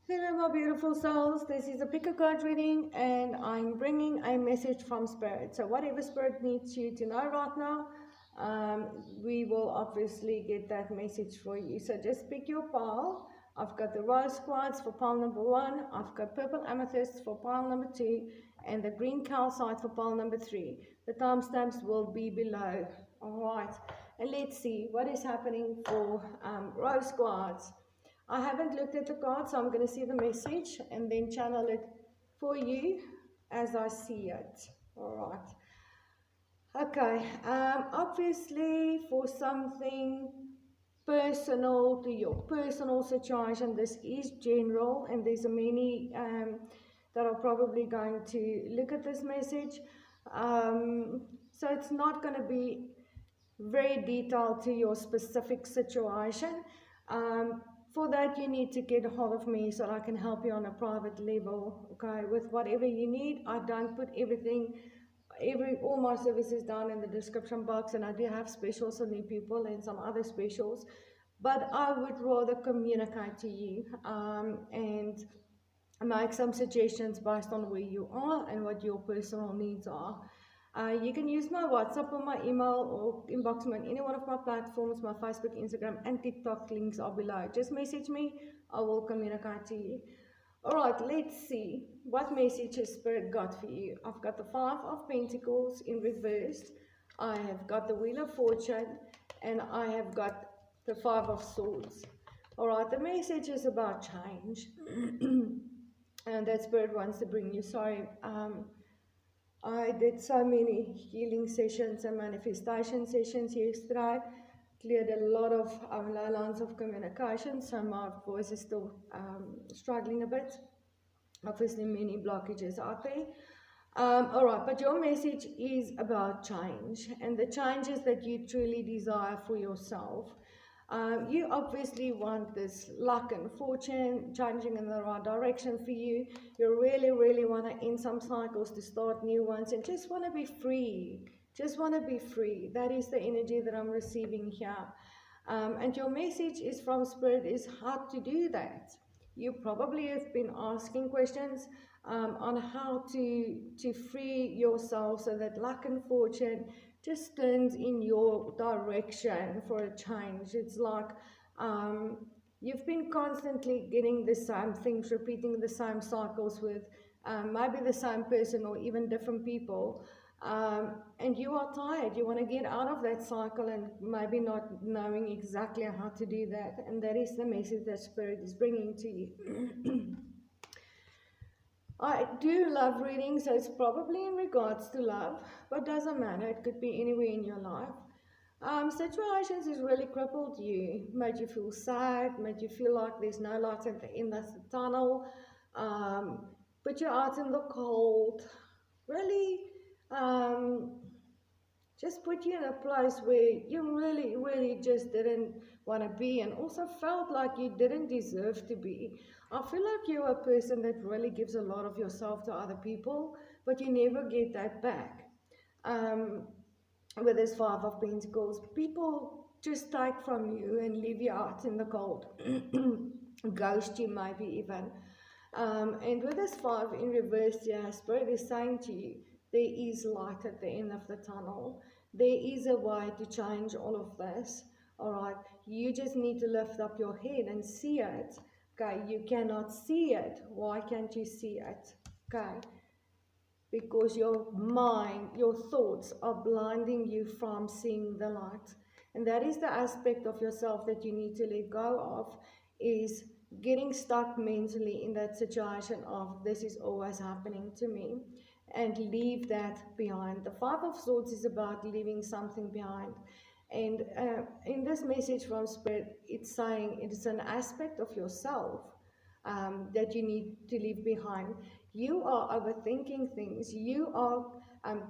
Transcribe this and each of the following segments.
Hello, my beautiful souls. This is a pick a card reading, and I'm bringing a message from Spirit. So, whatever Spirit needs you to know right now, we will obviously get that message for you. So, just pick your pile. I've got the rose quartz for pile number 1, I've got purple amethyst for pile number 2, and the green calcite for pile number 3. The timestamps will be below. Alright, and let's see what is happening for rose quartz. I haven't looked at the card, so I'm going to see the message and then channel it for you as I see it. All right. Okay. Obviously, for something personal to your personal situation, this is general, and there's many that are probably going to look at this message. So it's not going to be very detailed to your specific situation. For that, you need to get a hold of me so that I can help you on a private level, okay, with whatever you need. I don't put everything, all my services down in the description box, and I do have specials for new people and some other specials, but I would rather communicate to you and make some suggestions based on where you are and what your personal needs are. You can use my WhatsApp or my email or inbox me on any one of my platforms. My Facebook, Instagram, and TikTok links are below. Just message me. I will communicate to you. Alright, let's see what message has Spirit got for you. I've got the 5 of Pentacles in reverse. I have got the Wheel of Fortune. And I have got the 5 of Swords. Alright, the message is about change. And that Spirit wants to bring you. Sorry. I did so many healing sessions and manifestation sessions yesterday, cleared a lot of low lines of communication, so my voice is still struggling a bit. Obviously, many blockages out there. Alright, but your message is about change and the changes that you truly desire for yourself. You obviously want this luck and fortune changing in the right direction for you. You really want to end some cycles to start new ones and just want to be free. Just want to be free. That is the energy that I'm receiving here. And your message is from Spirit is how to do that. You probably have been asking questions on how to free yourself so that luck and fortune just turns in your direction for a change. It's like you've been constantly getting the same things, repeating the same cycles with maybe the same person or even different people. And you are tired. You want to get out of that cycle and maybe not knowing exactly how to do that. And that is the message that Spirit is bringing to you. I do love reading, so it's probably in regards to love, but doesn't matter. It could be anywhere in your life. Situations has really crippled you, made you feel sad, made you feel like there's no light at the end of the tunnel, put you out in the cold, really just put you in a place where you really just didn't want to be, and also felt like you didn't deserve to be. I feel like you're a person that really gives a lot of yourself to other people, but you never get that back. With this 5 of Pentacles, people just take from you and leave you out in the cold, ghost you maybe even. And with this 5 in reverse, yeah, Spirit is saying to you, there is light at the end of the tunnel. There is a way to change all of this. All right, you just need to lift up your head and see it. Okay, you cannot see it. Why can't you see it? Okay, because your mind, your thoughts are blinding you from seeing the light. And that is the aspect of yourself that you need to let go of, is getting stuck mentally in that situation of this is always happening to me, and leave that behind. The 5 of Swords is about leaving something behind. And in this message from Spirit, it's saying it is an aspect of yourself that you need to leave behind. You are overthinking things. You are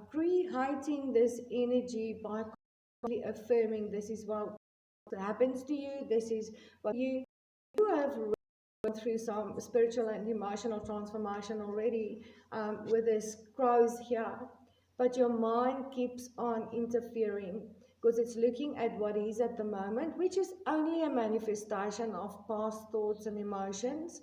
creating this energy by affirming this is what happens to you, this is what you have gone through some spiritual and emotional transformation already with this crows here, but your mind keeps on interfering because it's looking at what is at the moment, which is only a manifestation of past thoughts and emotions.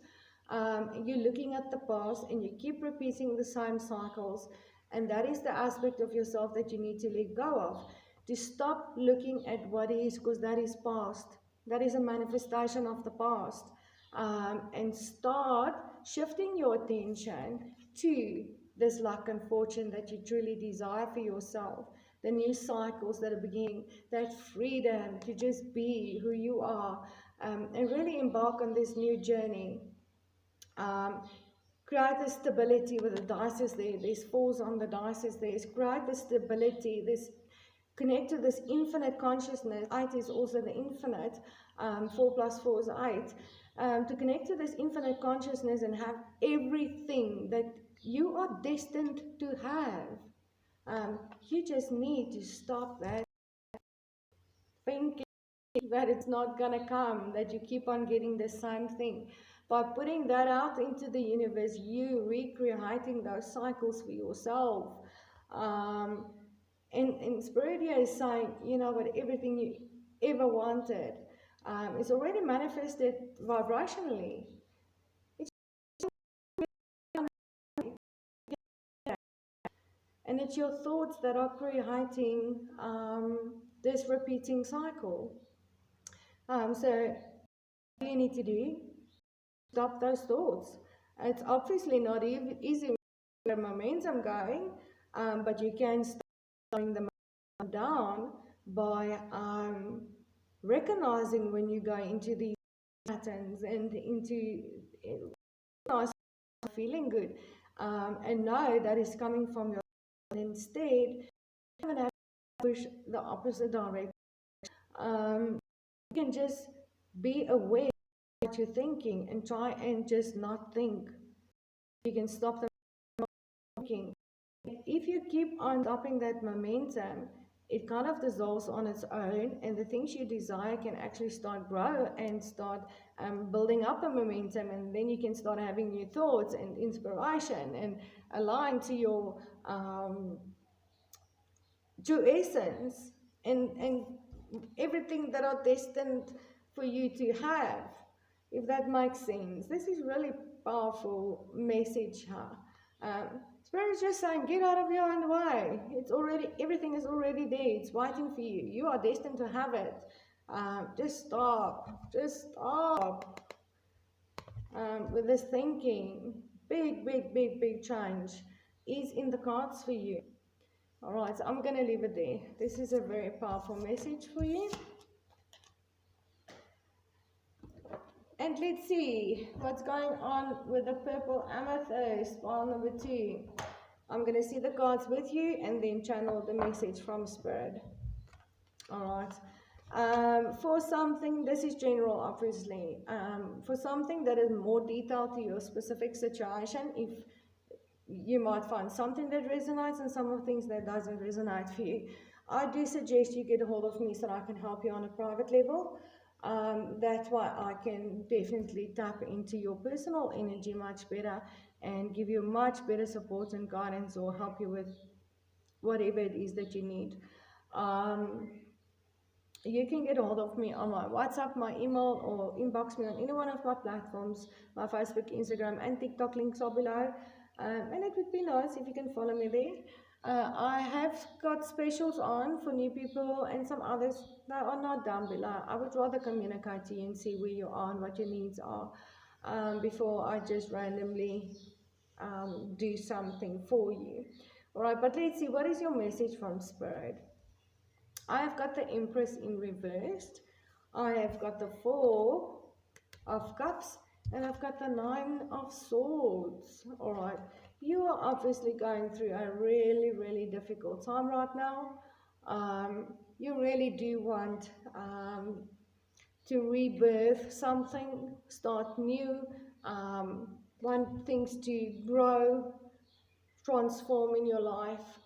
You're looking at the past and you keep repeating the same cycles, and that is the aspect of yourself that you need to let go of. To stop looking at what is, because that is past. That is a manifestation of the past. And start shifting your attention to this luck and fortune that you truly desire for yourself. The new cycles that are beginning, that freedom to just be who you are, and really embark on this new journey. Create the stability with the dice there. There's falls on the dice there. Create the stability. This connect to this infinite consciousness. 8 is also the infinite. 4 plus 4 is 8. To connect to this infinite consciousness and have everything that you are destined to have. You just need to stop that thinking that it's not gonna come, that you keep on getting the same thing. By putting that out into the universe, you recreating those cycles for yourself. And Spirit here is saying, you know what, everything you ever wanted is already manifested vibrationally. And it's your thoughts that are creating this repeating cycle. So what you need to do, stop those thoughts. It's obviously not easy with the momentum going, but you can start slowing the momentum down by recognizing when you go into these patterns and into nice feeling good, and know that is coming from your. Instead, you don't have to push the opposite direction. You can just be aware of what you're thinking and try and just not think. You can stop the thinking. If you keep on stopping that momentum, it kind of dissolves on its own, and the things you desire can actually start grow and start building up a momentum, and then you can start having new thoughts and inspiration and align to your true essence and everything that are destined for you to have, if that makes sense. This is really powerful message, Spirit is just saying, get out of your own way. It's already, everything is already there. It's waiting for you. You are destined to have it. Just stop. Just stop with this thinking. Big change is in the cards for you. All right, so I'm going to leave it there. This is a very powerful message for you. And let's see what's going on with the purple amethyst, file number 2. I'm going to see the cards with you and then channel the message from Spirit. All right. For something, this is general, obviously. For something that is more detailed to your specific situation, if you might find something that resonates and some of things that doesn't resonate for you, I do suggest you get a hold of me so that I can help you on a private level. That's why I can definitely tap into your personal energy much better and give you much better support and guidance, or help you with whatever it is that you need. You can get a hold of me on my WhatsApp, my email, or inbox me on any one of my platforms. My Facebook, Instagram, and TikTok links are below. And it would be nice if you can follow me there. I have got specials on for new people and some others that are not down below. I would rather communicate to you and see where you are and what your needs are, before I just randomly do something for you. Alright, but let's see, what is your message from Spirit? I have got the Empress in reversed. I have got the 4 of Cups. And I've got the 9 of Swords. Alright. You are obviously going through a really difficult time right now. You really do want to rebirth something, start new, want things to grow, transform in your life.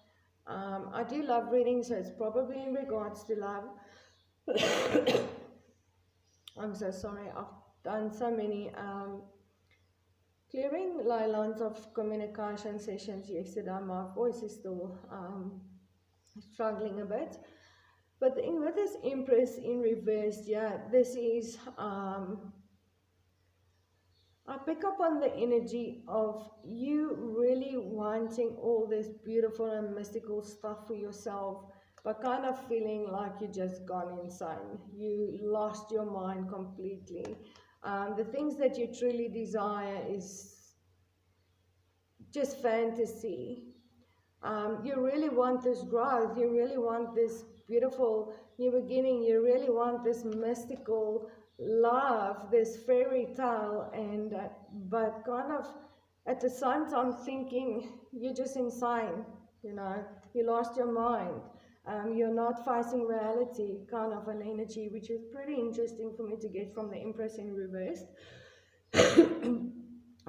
I do love reading, so it's probably in regards to love. I'm so sorry, I've done so many clearing lines of communication sessions yesterday. My voice is still struggling a bit. But with this Empress in reverse, yeah, this is I pick up on the energy of you really wanting all this beautiful and mystical stuff for yourself, but kind of feeling like you just gone insane. You lost your mind completely. The things that you truly desire is just fantasy. You really want this growth, you really want this beautiful new beginning, you really want this mystical love, this fairy tale, and but kind of at the same time thinking you're just insane, you know, you lost your mind. You're not facing reality, kind of an energy, which is pretty interesting for me to get from the Empress in reverse.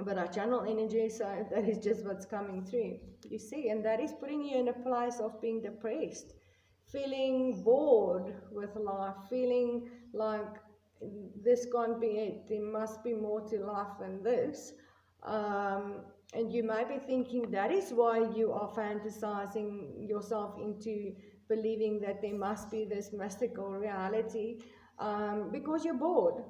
But I channel energy, so that is just what's coming through, you see, and that is putting you in a place of being depressed, feeling bored with life, feeling like this can't be it, there must be more to life than this. And you may be thinking that is why you are fantasizing yourself into believing that there must be this mystical reality, because you're bored.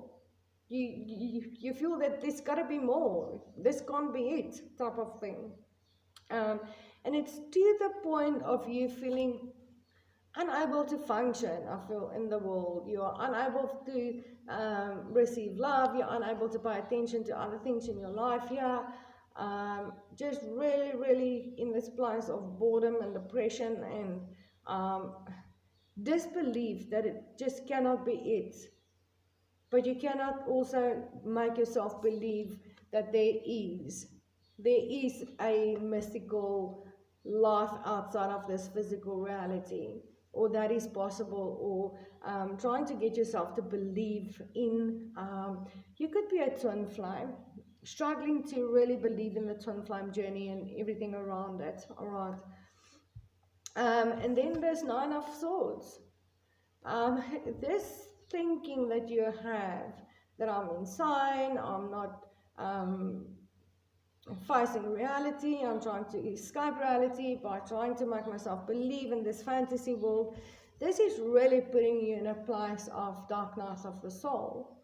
You feel that there's got to be more, this can't be it, type of thing. um, and it's to the point of you feeling unable to function, I feel, in the world. You are unable to receive love, you're unable to pay attention to other things in your life. Yeah, just really, really in this place of boredom and depression and disbelief that it just cannot be it. But you cannot also make yourself believe that there is a mystical life outside of this physical reality, or that is possible, or trying to get yourself to believe in, you could be a twin flame, struggling to really believe in the twin flame journey and everything around it, all right? And then there's Nine of Swords. This thinking that you have that I'm insane, I'm not facing reality, I'm trying to escape reality by trying to make myself believe in this fantasy world, this is really putting you in a place of dark night of the soul.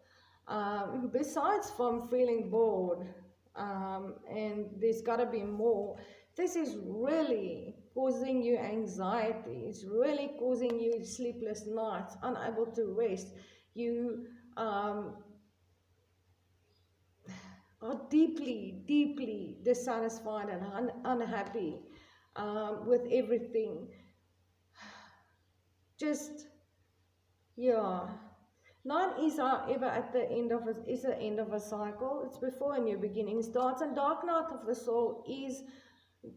Besides from feeling bored, and there's got to be more, this is really causing you anxiety, it's really causing you sleepless nights, unable to rest. You are deeply, deeply dissatisfied and unhappy with everything. Just, yeah. Nine is, however, at the end of the end of a cycle. It's before a new beginning starts, and dark night of the soul is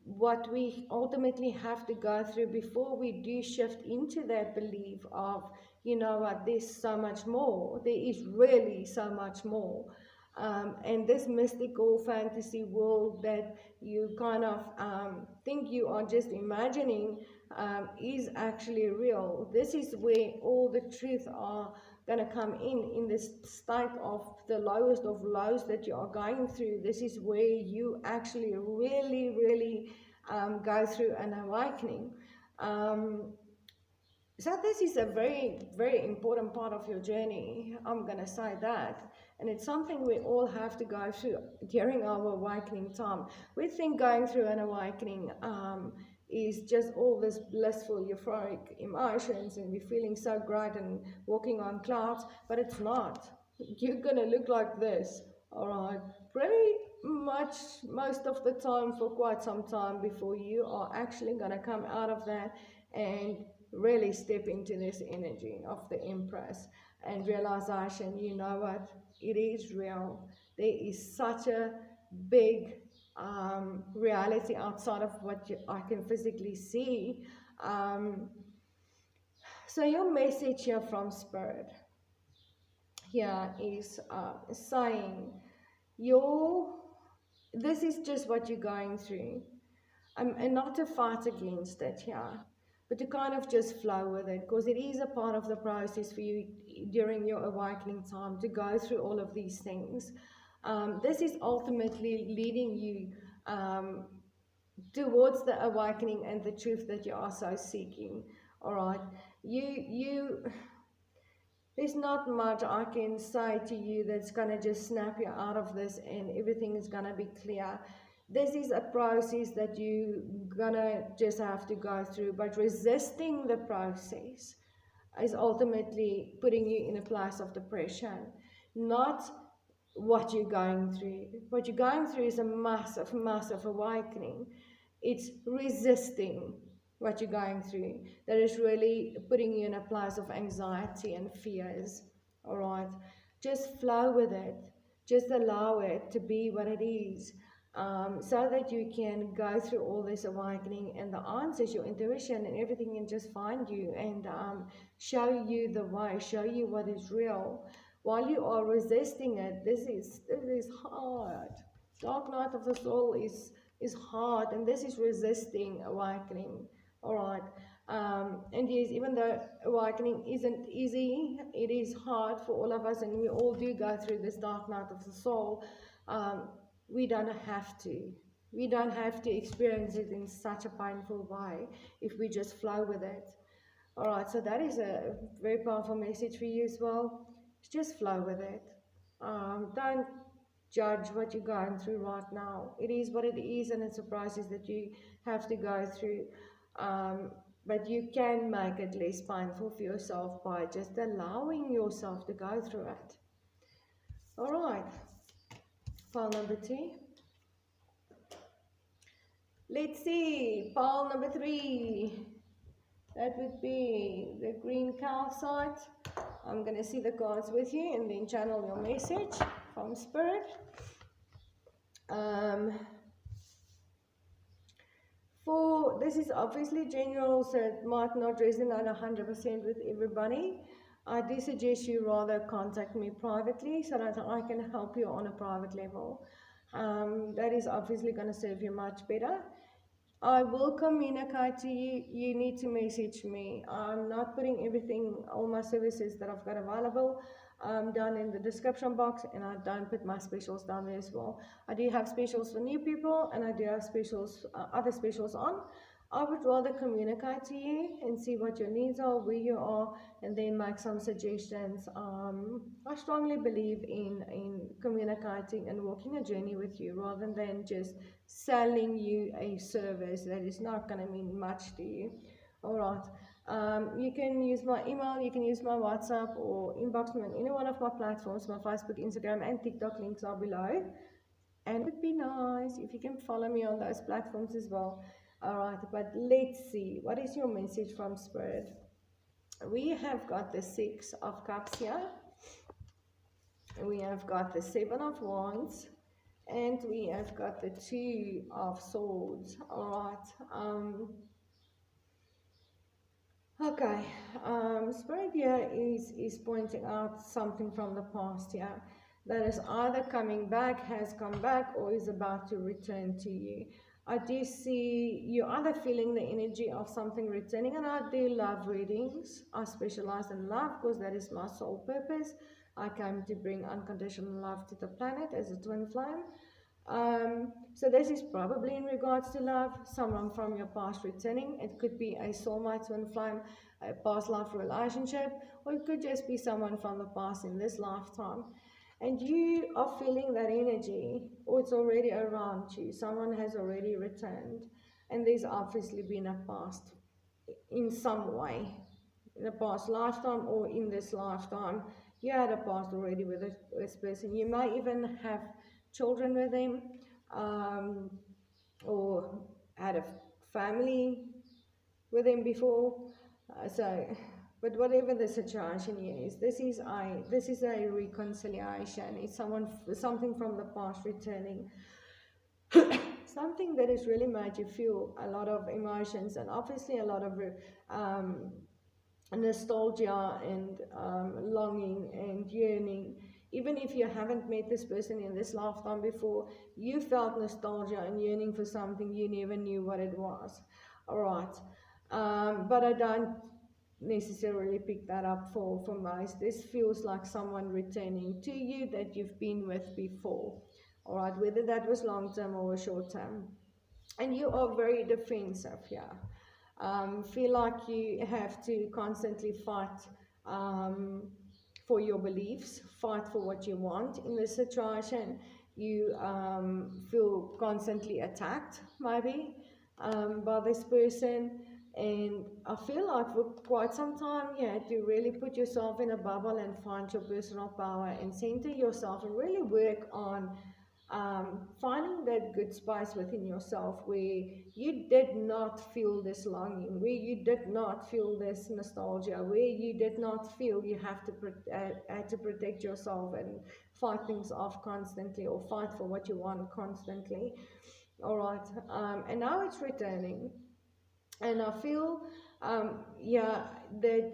what we ultimately have to go through before we do shift into that belief of, you know what, there's so much more. There is really so much more. And this mystical fantasy world that you kind of think you are just imagining is actually real. This is where all the truth are going to come in this state of the lowest of lows that you are going through. This is where you actually really, really go through an awakening. So this is a very, very important part of your journey, I'm going to say that. And it's something we all have to go through during our awakening time. We think going through an awakening is just all this blissful, euphoric emotions, and we're feeling so great and walking on clouds, but it's not. You're going to look like this, all right? Pretty much most of the time for quite some time before you are actually going to come out of that and really step into this energy of the Empress and realization, you know what, it is real. There is such a big reality outside of what I can physically see. So your message here from Spirit here is saying this is just what you're going through, and not to fight against it, yeah, but to kind of just flow with it, because it is a part of the process for you during your awakening time to go through all of these things. This is ultimately leading you towards the awakening and the truth that you are so seeking. All right, you there's not much I can say to you that's going to just snap you out of this and everything is going to be clear. This is a process that you're going to just have to go through, but resisting the process is ultimately putting you in a place of depression, not what you're going through. What you're going through is a massive, massive awakening. It's resisting what you're going through that is really putting you in a place of anxiety and fears. All right, just flow with it, just allow it to be what it is, so that you can go through all this awakening, and the answers, your intuition and everything can just find you and show you the way, show you what is real. While you are resisting it, this is hard. Dark night of the soul is hard, and this is resisting awakening. All right. And yes, even though awakening isn't easy, it is hard for all of us, and we all do go through this dark night of the soul. We don't have to. We don't have to experience it in such a painful way if we just flow with it. All right, so that is a very powerful message for you as well. Just flow with it. Don't judge what you're going through right now. It is what it is, and it's a process that you have to go through. But you can make it less painful for yourself by just allowing yourself to go through it. All right, file number 2. Let's see, file number 3. That would be the green calcite. I'm going to see the cards with you and then channel your message from Spirit. This is obviously general, so it might not resonate 100% with everybody. I do suggest you rather contact me privately so that I can help you on a private level. That is obviously going to serve you much better. I will communicate to you. You need to message me. I'm not putting everything, all my services that I've got available down in the description box, and I don't put my specials down there as well. I do have specials for new people, and I do have specials, other specials on. I would rather communicate to you and see what your needs are, where you are, and then make some suggestions. I strongly believe in communicating and walking a journey with you rather than just selling you a service that is not going to mean much to you. All right. You can use my email, you can use my WhatsApp, or inbox me on any one of my platforms. My Facebook, Instagram, and TikTok links are below. And it would be nice if you can follow me on those platforms as well. All right, but let's see. What is your message from Spirit? We have got the 6 of Cups here. We have got the 7 of Wands. And we have got the 2 of Swords. All right. Okay. Spirit here is pointing out something from the past here that is either coming back, has come back, or is about to return to you. I do see you either feeling the energy of something returning, and I do love readings. I specialize in love because that is my sole purpose. I came to bring unconditional love to the planet as a twin flame. So this is probably in regards to love, someone from your past returning. It could be a soulmate, twin flame, a past life relationship, or it could just be someone from the past in this lifetime. And you are feeling that energy, or it's already around you. Someone has already returned, and there's obviously been a past in some way, in a past lifetime or in this lifetime. You had a past already with this person. You may even have children with them, or had a family with him before. But whatever the situation is, this is a reconciliation. It's something from the past returning, something that has really made you feel a lot of emotions, and obviously a lot of nostalgia and longing and yearning. Even if you haven't met this person in this lifetime before, you felt nostalgia and yearning for something you never knew what it was. All right. But I don't necessarily pick that up for most. This feels like someone returning to you that you've been with before. All right, whether that was long term or short term. And you are very defensive here. Feel like you have to constantly fight for your beliefs, fight for what you want in this situation. You feel constantly attacked, maybe, by this person. And I feel like for quite some time you had to really put yourself in a bubble and find your personal power and center yourself and really work on finding that good space within yourself where you did not feel this longing, where you did not feel this nostalgia, where you did not feel you had to protect yourself and fight things off constantly or fight for what you want constantly. All right, and now it's returning, and I feel, yeah, that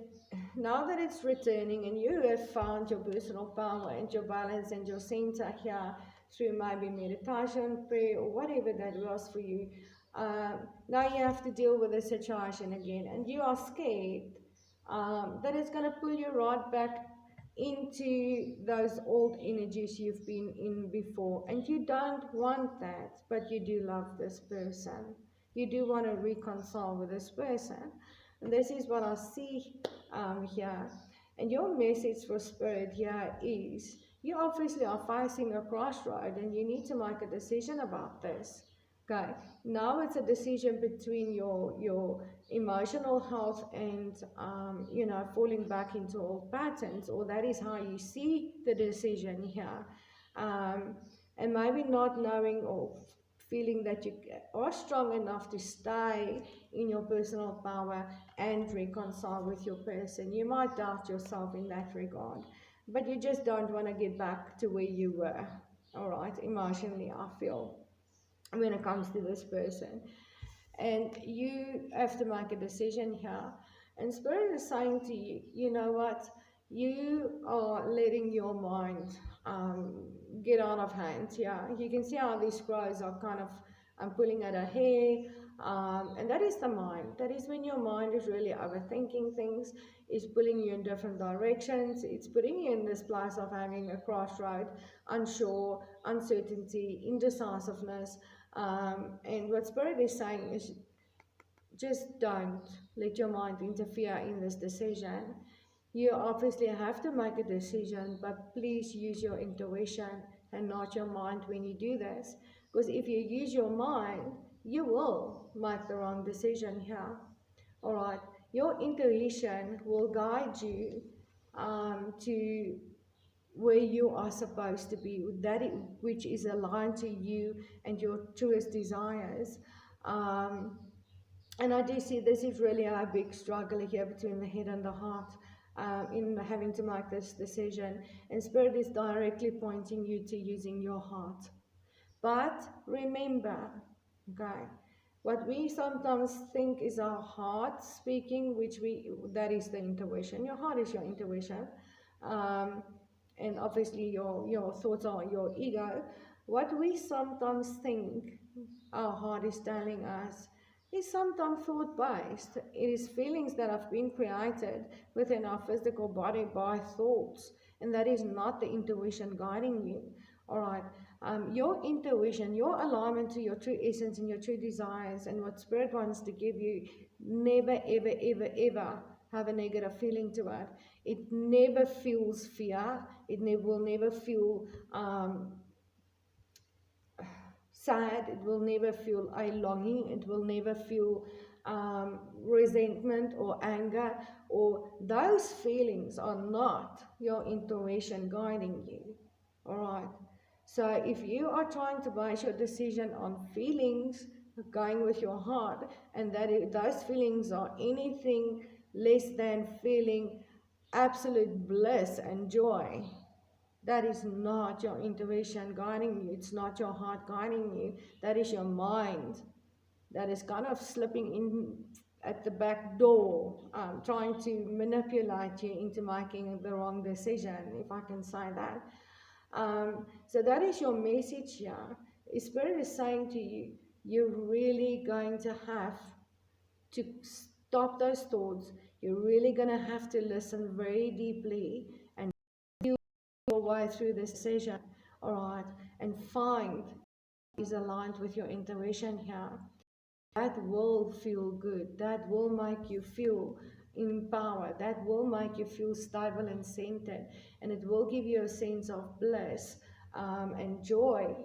now that it's returning and you have found your personal power and your balance and your center here through maybe meditation, prayer, or whatever that was for you, now you have to deal with the situation again, and you are scared that it's going to pull you right back into those old energies you've been in before, and you don't want that, but you do love this person. You do want to reconcile with this person. And this is what I see here. And your message for spirit here is you obviously are facing a crossroad and you need to make a decision about this. Okay, now it's a decision between your emotional health and falling back into old patterns, or that is how you see the decision here, and maybe not knowing or feeling that you are strong enough to stay in your personal power and reconcile with your person. You might doubt yourself in that regard, but you just don't want to get back to where you were, all right, emotionally, I feel, when it comes to this person. And you have to make a decision here. And Spirit is saying to you, you know what? You are letting your mind get out of hand. Yeah, you can see how these crows are kind of pulling at her hair. And that is the mind. That is when your mind is really overthinking things, is pulling you in different directions. It's putting you in this place of having a crossroad, unsure, uncertainty, indecisiveness. And what Spirit is saying is just don't let your mind interfere in this decision. You obviously have to make a decision, but please use your intuition and not your mind when you do this. Because if you use your mind, you will make the wrong decision here. All right, your intuition will guide you to where you are supposed to be, which is aligned to you and your truest desires. Um, and I do see this is really a big struggle here between the head and the heart, in having to make this decision. And Spirit is directly pointing you to using your heart. But remember, okay, what we sometimes think is our heart speaking, that is the intuition. Your heart is your intuition. Um, and obviously your thoughts are your ego. What we sometimes think our heart is telling us is sometimes thought based. It is feelings that have been created within our physical body by thoughts, and that is not the intuition guiding you. All right, your intuition, your alignment to your true essence and your true desires, and what Spirit wants to give you, never, ever, ever, ever have a negative feeling to it. It never feels fear. Will never feel sad. It will never feel a longing. It will never feel resentment or anger, or those feelings are not your intuition guiding you. All right. So if you are trying to base your decision on feelings, going with your heart, and those feelings are anything less than feeling absolute bliss and joy, that is not your intuition guiding you. It's not your heart guiding you. That is your mind that is kind of slipping in at the back door, trying to manipulate you into making the wrong decision, if I can say that. So that is your message here. Spirit is saying to you, you're really going to have to stop those thoughts. You're really going to have to listen very deeply and feel your way through this decision, all right, and find is aligned with your intuition here. That will feel good. That will make you feel in power, that will make you feel stable and centered, and it will give you a sense of bliss and joy.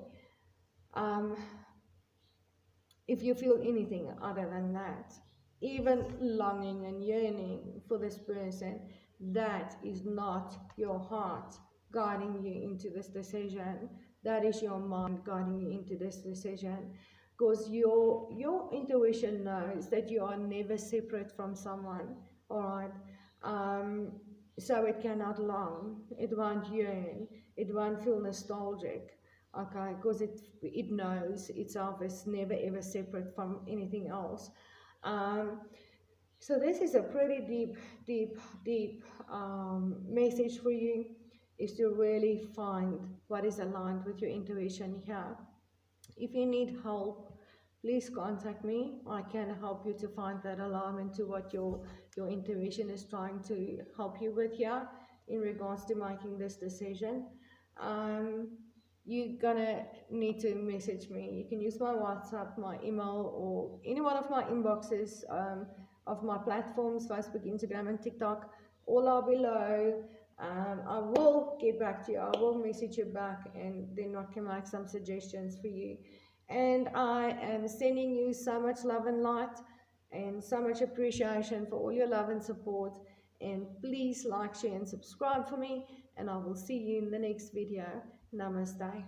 Um, if you feel anything other than that, even longing and yearning for this person, that is not your heart guiding you into this decision. That is your mind guiding you into this decision. Because your intuition knows that you are never separate from someone, all right? Um, so it cannot long, it won't yearn, it won't feel nostalgic, okay, because it knows itself is never ever separate from anything else. um, so this is a pretty deep message for you, is to really find what is aligned with your intuition here. If you need help, please contact me. I can help you to find that alignment to what your intuition is trying to help you with here in regards to making this decision. Um, you're gonna need to message me. You can use my WhatsApp, my email, or any one of my inboxes of my platforms, Facebook, Instagram, and TikTok. All are below. I will get back to you. I will message you back, and then I can make some suggestions for you. And I am sending you so much love and light and so much appreciation for all your love and support. And please like, share, and subscribe for me. And I will see you in the next video. Namaste.